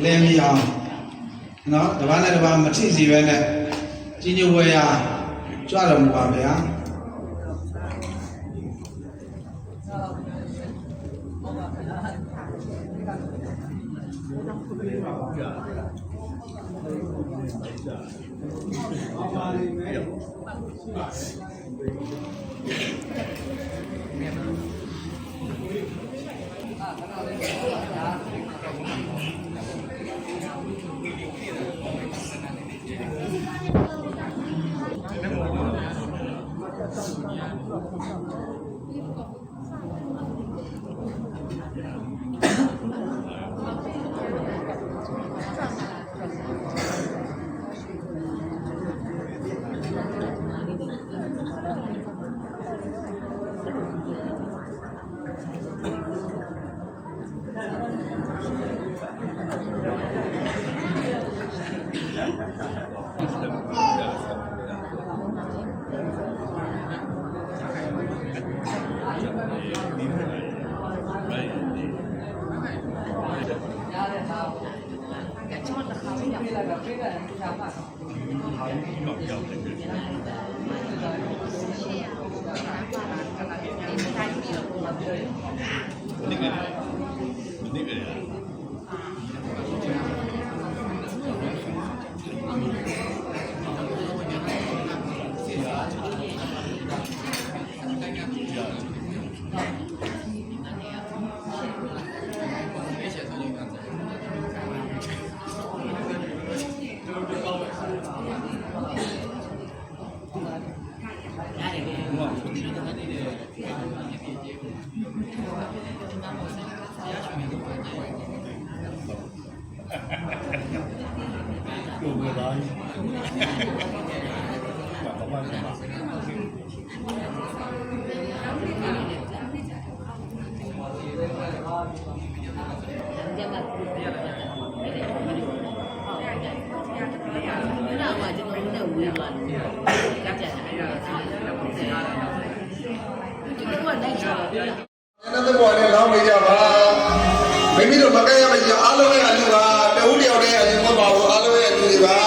lên đi à nó đợt này đợt mà chỉ gì vậy này chỉ nhiều người à cho đồng vào bé သဘောနဲ့လောင်းပေးကြပါမိမိတို့မကဲရမကြီးအားလုံးရဲ့အလူပါတဦးတယောက်တည်းအလူမပါဘူးအားလုံးရဲ့အလူတွေပါ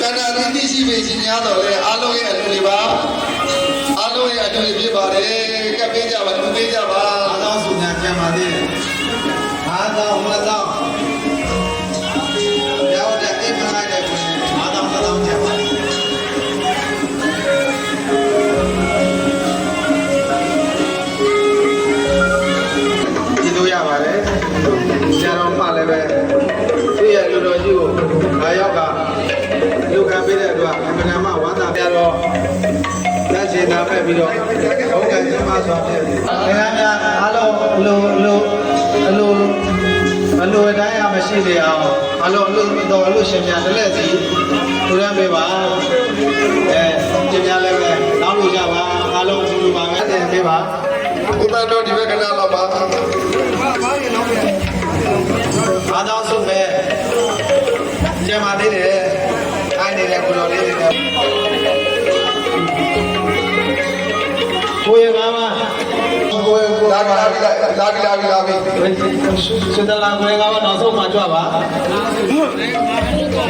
ကန္နာတိတိရှိပေရှင်များတော်လဲအားလုံးရဲ့အလူတွေပါအားလုံးရဲ့အလူတွေဖြစ်ပါတယ်ကပ်ပေးကြပါလူပေးကြပါ အားလုံးစုညာပြန်ပါသေးတယ်အားလုံးမတော့ရောက်တဲ့အိမ်မလိုက်တဲ့ကိုအားလုံးပြန်ပါရပါတယ်ဆရာတော်မှလည်းပဲသူ့ရဲ့လူတော်ကြီးကိုလာရောက်ကလူခံပေးတဲ့အတွက်အမှန်တမ်းဝမ်းသာပြတော့လက်ရှိနာမဲ့ပြီးတော့ဘုံကကျမစွာဖြစ်တယ်။ခင်ဗျားများအားလုံးအလိုအတိုင်းအမရှိနေအောင်အားလုံးအလိုရှင်များတစ်လက်စီထူရမ်းပေးပါ။ကျင်များလည်းပဲနောက်လို့ကြပါအားလုံးအလိုပါပဲတင်ပေးပါ။ ဥပ္ပတော်ဒီဘက်ကနားတော့ပါ အားသောဆုံးပဲကျမသေးတယ်ခိုင်းနေတဲ့ကိုတော်လေးတွေကိုယ်ရပါမှာကိုယ်လာပြီစတလာကိုယ်ကနောက်ဆုံးမှကြွပါ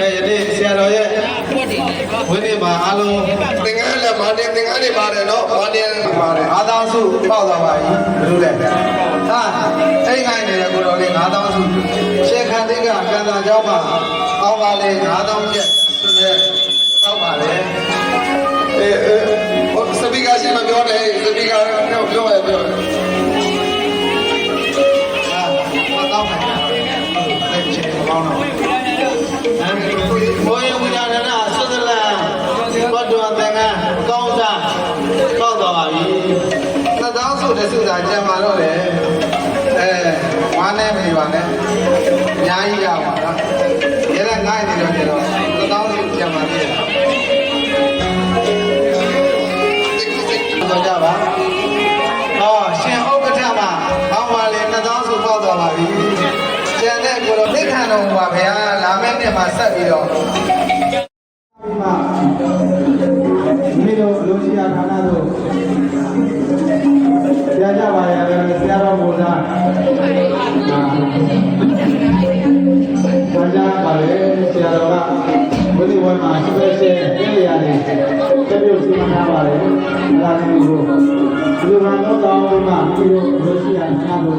ယနေ့ဆရာတော်ရဲ့ဝင်းနေမှာအားလုံးသင်္ကန်းလည်းမာနေသင်္ကန်းတွေပါတယ်နော်မာနေပါတယ် အားသောစုပေါက်သွားပါပြီဘယ်လိုလဲဟာအိမ်ခိုင်းနေတဲ့ကိုတော်လေး9000စုရှေခန်သိကကံသာเจ้าပါအောက်ပါလေ9000ကျက်ဆိုတဲ့အောက်ပါလေ စပီကာရှိမပြောနဲ့စပီကာပြောရပြော ဟာမတော့မယ်အဲ့ဒီချက်ကောင်းတော့ဘိုးရဝိညာဏနာသုဒလံဘတ်တော်သင်္ကန်းကောင်းစားပေါက်သွားပါပြီ2000ဆိုတဲ့စုတာကျန်ပါတော့လေဝမ်းနဲ့မနေပါနဲ့အများကြီးရပါတော့ရဲတဲ့နိုင်နေတော့ကျတော့1000စုကျန်ပါသေးတယ်တော့ကြပါဟောရှင်ဥက္ကဋ္ဌမှာဘောင်းပါလေ2000စုပေါက်သွားပါပြီကျန်တဲ့ကိုတော့သိခံတော်မူပါဗျာလာမယ့်နှစ်မှာဆက်ပြီးတော့မိတို့လူကြီးရခန္ဓာတို့ဆရာကြပါရဲ့ဆရာတော်ဘုရားဆရာပါလေဆရာတော်ကဘုရားဝမ်းမှာစပယ်ရှယ်ပြင်ရရတယ်တပြုတ်စီမံထားပါလေအဲ့ဒါမျိုးကိုဒီမှာတော့မှမိတို့လူကြီးရခန္ဓာတို့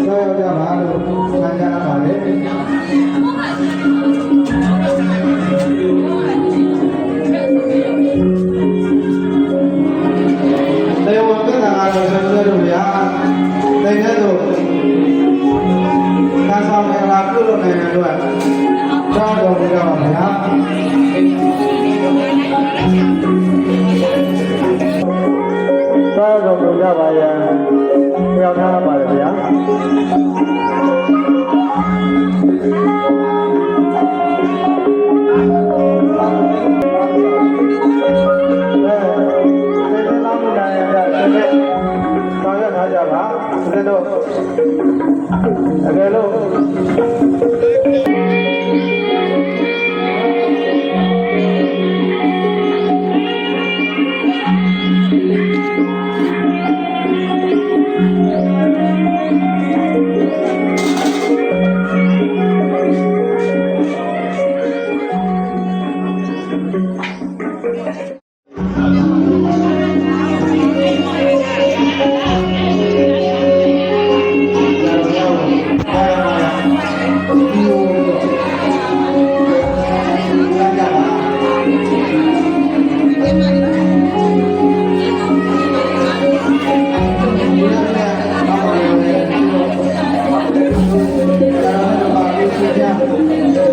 ဆက်ရောက်ကြပါလို့ဆရာကြပါလေတေဝကနာတော်ဆရာတို့ဗျာတိတ်တဲ့တို့သာဆောင်မလာပြုလုပ်နိုင်တဲ့အတွက်ကြောင်းတော်ကြပါဗျာသာတော်ကြပါရဲ့ပြောထားပါတယ်ဗျာအကယ်လို့Hãy subscribe cho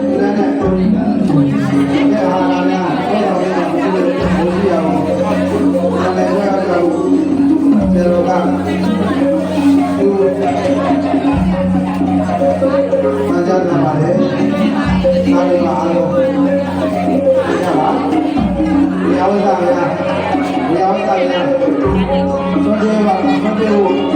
kênh Ghiền Mì Gõ để không bỏ lỡ